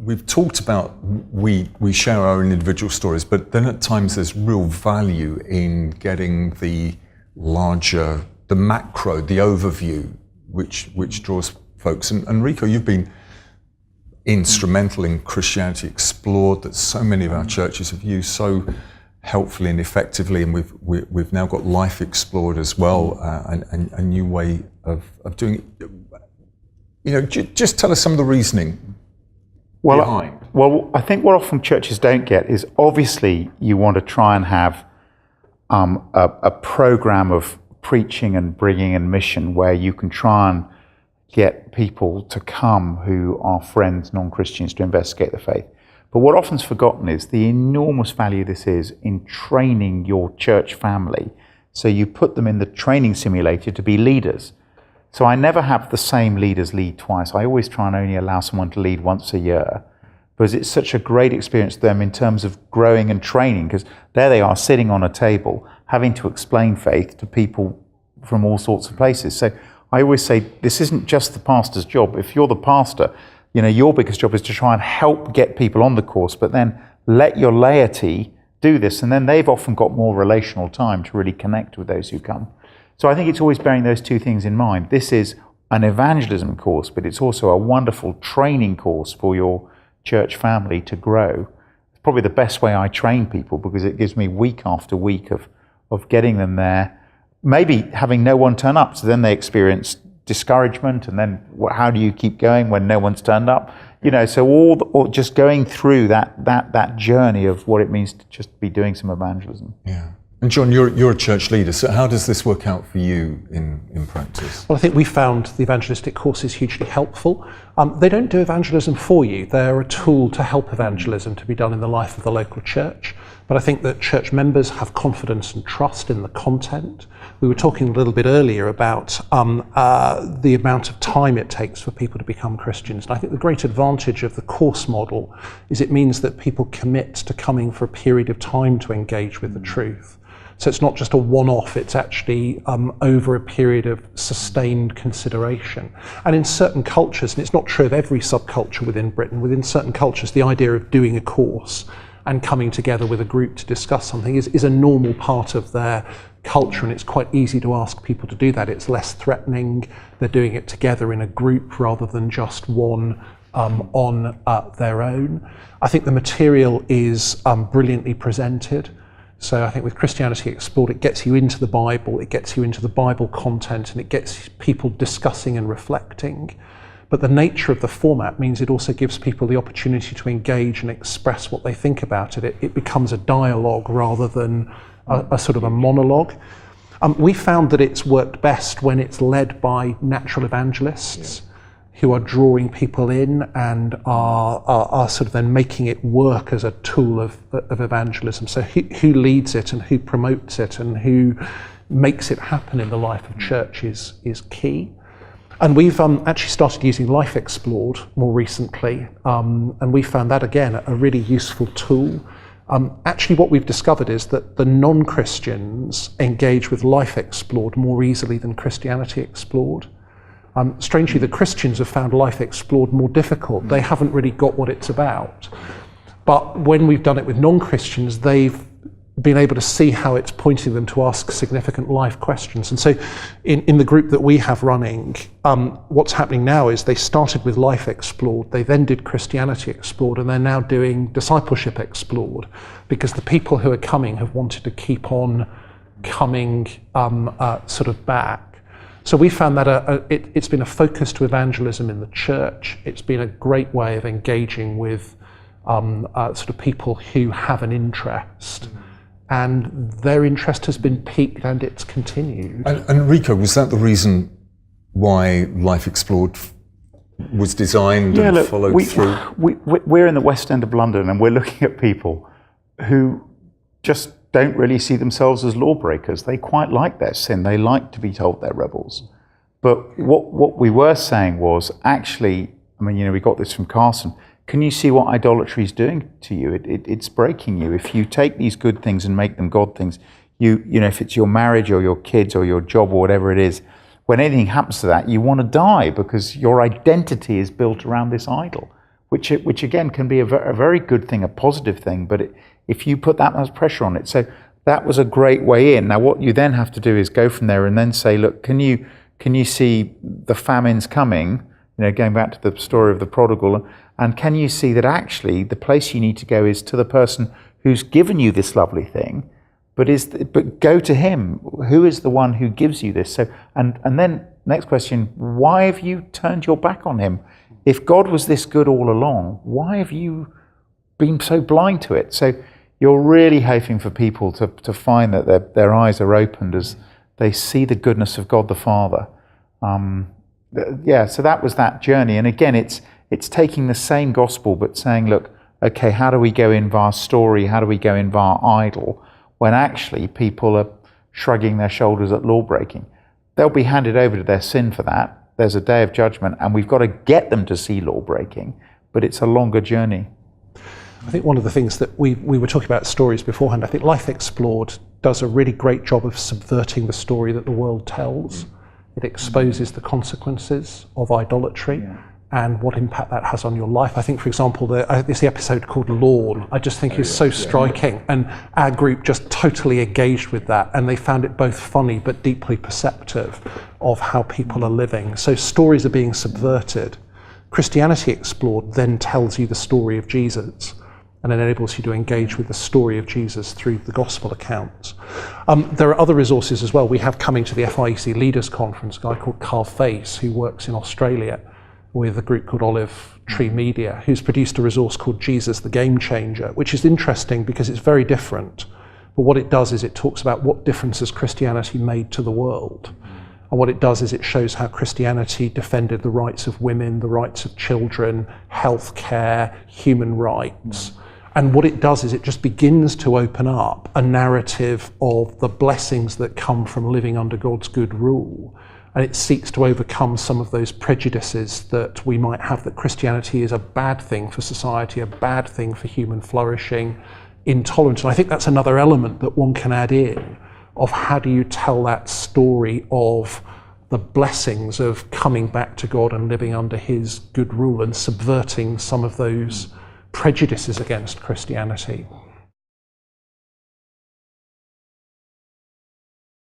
we've talked about we share our own individual stories, but then at times there's real value in getting the larger, the macro, the overview, which draws folks. And Rico, you've been instrumental in Christianity Explored that so many of our churches have used so helpfully and effectively, and we've now got Life Explored as well, and a new way of doing it. You know, just tell us some of the reasoning behind. Well, I think what often churches don't get is obviously you want to try and have a program of preaching and bringing and mission where you can try and get people to come who are friends, non-Christians, to investigate the faith. But what often's forgotten is the enormous value this is in training your church family. So you put them in the training simulator to be leaders. So I never have the same leaders lead twice. I always try and only allow someone to lead once a year, because it's such a great experience for them in terms of growing and training, because there they are sitting on a table having to explain faith to people from all sorts of places. So I always say this isn't just the pastor's job. If you're the pastor, you know, your biggest job is to try and help get people on the course, but then let your laity do this, and then they've often got more relational time to really connect with those who come. So I think it's always bearing those two things in mind. This is an evangelism course, but it's also a wonderful training course for your church family to grow. It's probably the best way I train people, because it gives me week after week of getting them there, maybe having no one turn up, so then they experience discouragement, and then how do you keep going when no one's turned up? You know, so all just going through that journey of what it means to just be doing some evangelism. Yeah. And John, you're a church leader, so how does this work out for you in practice? Well, I think we found the evangelistic courses hugely helpful. They don't do evangelism for you. They're a tool to help evangelism to be done in the life of the local church. But I think that church members have confidence and trust in the content. We were talking a little bit earlier about the amount of time it takes for people to become Christians. And I think the great advantage of the course model is it means that people commit to coming for a period of time to engage with the truth. So it's not just a one-off, it's actually over a period of sustained consideration. And in certain cultures, and it's not true of every subculture within Britain, within certain cultures, the idea of doing a course and coming together with a group to discuss something is a normal part of their culture, and it's quite easy to ask people to do that. It's less threatening. They're doing it together in a group rather than just one on their own. I think the material is brilliantly presented. So I think with Christianity Explored, it gets you into the Bible, it gets you into the Bible content, and it gets people discussing and reflecting. But the nature of the format means it also gives people the opportunity to engage and express what they think about it. It becomes a dialogue rather than a sort of a monologue. We found that it's worked best when it's led by natural evangelists who are drawing people in and are sort of then making it work as a tool of evangelism. So who leads it and who promotes it and who makes it happen in the life of church is key. And we've actually started using Life Explored more recently, and we found that again a really useful tool. Actually what we've discovered is that the non-Christians engage with Life Explored more easily than Christianity Explored. Strangely, the Christians have found Life Explored more difficult. They haven't really got what it's about. But when we've done it with non-Christians, they've been able to see how it's pointing them to ask significant life questions. And so in the group that we have running, what's happening now is they started with Life Explored, they then did Christianity Explored, and they're now doing Discipleship Explored, because the people who are coming have wanted to keep on coming sort of back. So we found that it's been a focus to evangelism in the church. It's been a great way of engaging with sort of people who have an interest. And their interest has been piqued and it's continued. And Rico, was that the reason why Life Explored was designed and followed through? We're in the West End of London, and we're looking at people who just don't really see themselves as lawbreakers. They quite like their sin. They like to be told they're rebels. But what we were saying was, actually, I mean, you know, we got this from Carson. Can you see what idolatry is doing to you? It's breaking you. If you take these good things and make them God things, you know, if it's your marriage or your kids or your job or whatever it is, when anything happens to that, you want to die because your identity is built around this idol, which again can be a very good thing, a positive thing, but if you put that much pressure on it. So that was a great way in. Now what you then have to do is go from there and then say, look, can you see the famines coming, going back to the story of the prodigal, and can you see that actually the place you need to go is to the person who's given you this lovely thing, but go to him, who is the one who gives you this. So and then next question, why have you turned your back on him? If God was this good all along, why have you been so blind to it? So you're really hoping for people to find that their eyes are opened as they see the goodness of God the Father. So that was that journey. And again, it's taking the same gospel but saying, look, okay, how do we go in via story? How do we go in via idol? When actually people are shrugging their shoulders at law breaking. They'll be handed over to their sin for that. There's a day of judgment, and we've got to get them to see law breaking, but it's a longer journey. I think one of the things that we were talking about stories beforehand, I think Life Explored does a really great job of subverting the story that the world tells. It exposes the consequences of idolatry and what impact that has on your life. I think, for example, there's the episode called Lawn, I just think is so striking, and our group just totally engaged with that, and they found it both funny but deeply perceptive of how people are living. So stories are being subverted. Christianity Explored then tells you the story of Jesus and enables you to engage with the story of Jesus through the gospel accounts. There are other resources as well. We have coming to the FIEC Leaders Conference a guy called Carl Face, who works in Australia with a group called Olive Tree Media, who's produced a resource called Jesus the Gamechanger, which is interesting because it's very different. But what it does is it talks about what difference has Christianity made to the world. And what it does is it shows how Christianity defended the rights of women, the rights of children, health care, human rights. And what it does is it just begins to open up a narrative of the blessings that come from living under God's good rule. And it seeks to overcome some of those prejudices that we might have, that Christianity is a bad thing for society, a bad thing for human flourishing, intolerance. And I think that's another element that one can add in of how do you tell that story of the blessings of coming back to God and living under his good rule and subverting some of those prejudices against Christianity.